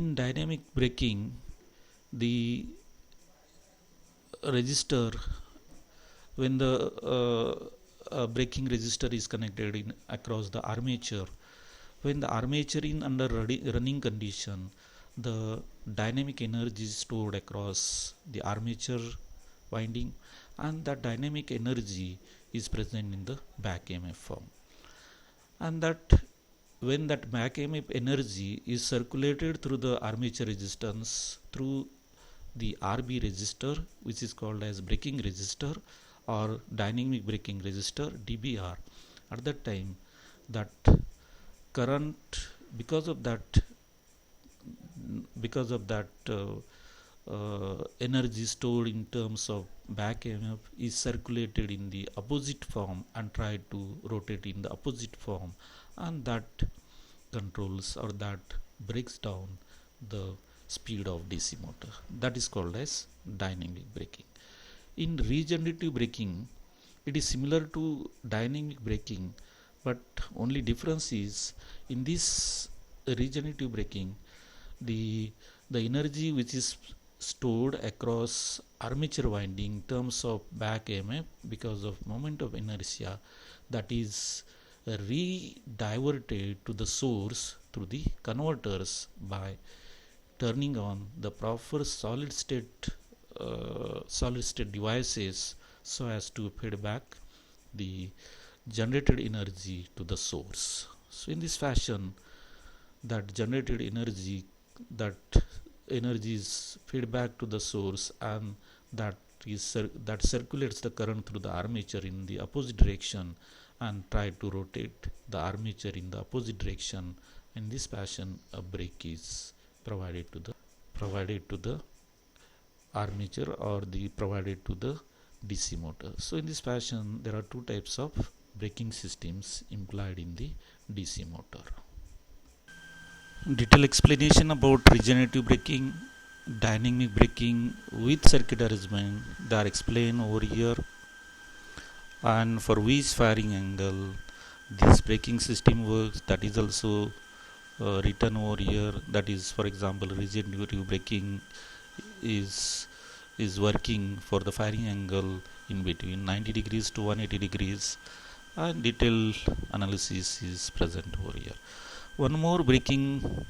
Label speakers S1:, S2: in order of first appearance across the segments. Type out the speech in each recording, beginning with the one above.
S1: In dynamic braking, the register, when the braking register is connected in across the armature, when the armature in under running condition, the dynamic energy is stored across the armature winding, and that dynamic energy is present in the back EMF form. And that when that back EMF energy is circulated through the armature resistance through the RB resistor, which is called as braking resistor or dynamic braking resistor DBR, at that time that current, because of that energy stored in terms of back EMF is circulated in the opposite form and try to rotate in the opposite form, and that controls or that breaks down the speed of DC motor. That is called as dynamic braking. In regenerative braking, it is similar to dynamic braking, but only difference is in this regenerative braking, the energy which is stored across armature winding in terms of back EMF because of moment of inertia, that is rediverted to the source through the converters by turning on the proper solid state devices so as to feed back the generated energy to the source. So in this fashion, that generated energy, that energy is fed back to the source, and that circulates the current through the armature in the opposite direction and try to rotate the armature in the opposite direction. In this fashion, a brake is provided to the armature or provided to the DC motor. So in this fashion, there are two types of braking systems implied in the DC motor. Detailed explanation about regenerative braking, dynamic braking with circuit arrangement, they are explained over here, and for which firing angle this braking system works, that is also written over here. That is, for example, regenerative braking is working for the firing angle in between 90 degrees to 180 degrees, and detailed analysis is present over here. One more braking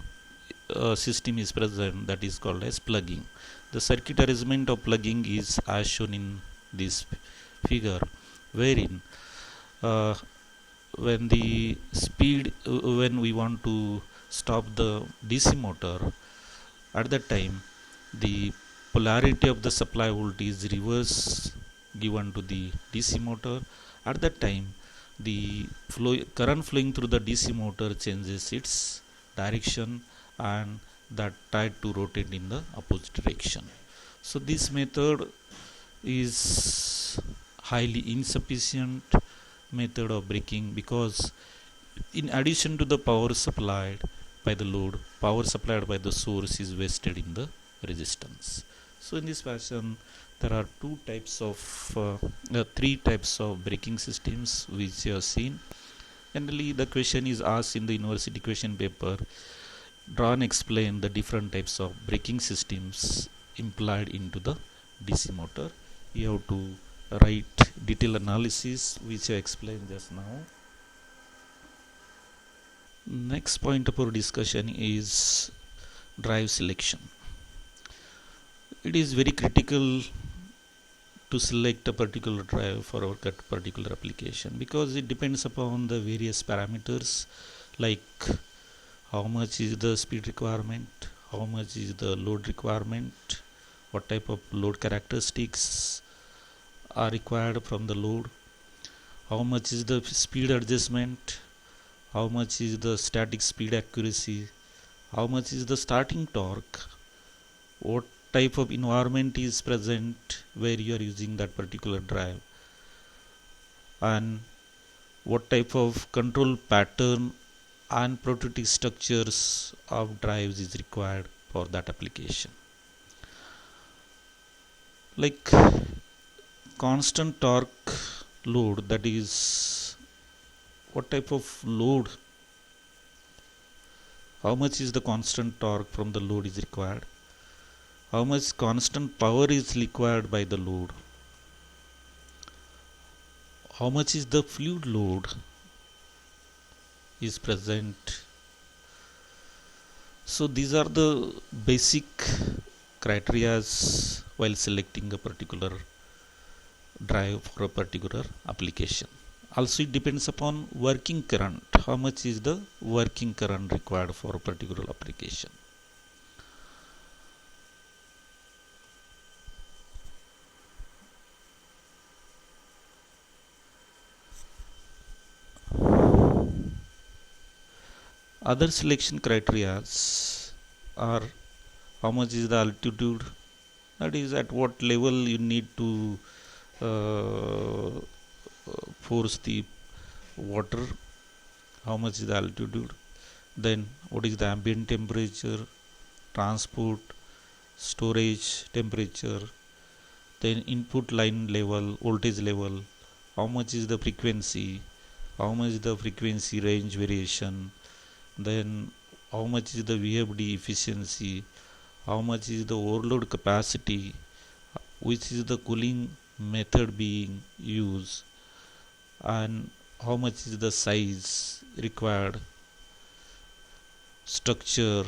S1: system is present, that is called as plugging. The circuit arrangement of plugging is as shown in this figure, wherein when we want to stop the DC motor, at that time the polarity of the supply voltage is reverse given to the DC motor. At that time, the current flowing through the DC motor changes its direction and that tried to rotate in the opposite direction. So this method is highly insufficient method of braking, because in addition to the power supplied by the load, power supplied by the source is wasted in the resistance. So in this fashion, there are three types of braking systems which you have seen. Generally, the question is asked in the university question paper, draw and explain the different types of braking systems implied into the DC motor. You have to write detailed analysis which I explained just now. Next point of our discussion is drive selection. It is very critical to select a particular drive for our particular application, because it depends upon the various parameters like how much is the speed requirement, how much is the load requirement, what type of load characteristics are required from the load, how much is the speed adjustment, how much is the static speed accuracy, how much is the starting torque, what type of environment is present where you are using that particular drive, and what type of control pattern and protective structures of drives is required for that application. Like constant torque load, that is what type of load how much is the constant torque from the load is required, how much constant power is required by the load, how much is the fluid load is present. So these are the basic criteria while selecting a particular drive for a particular application. Also it depends upon working current, how much is the working current required for a particular application. Other selection criteria are how much is the altitude, that is at what level you need to force the water, how much is the altitude, then what is the ambient temperature, transport, storage temperature, then input line level, voltage level, how much is the frequency, how much is the frequency range variation, then how much is the VFD efficiency, how much is the overload capacity, which is the cooling method being used, and how much is the size required, structure,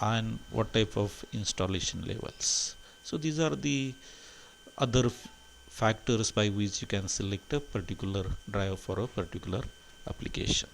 S1: and what type of installation levels. So these are the other factors by which you can select a particular drive for a particular application.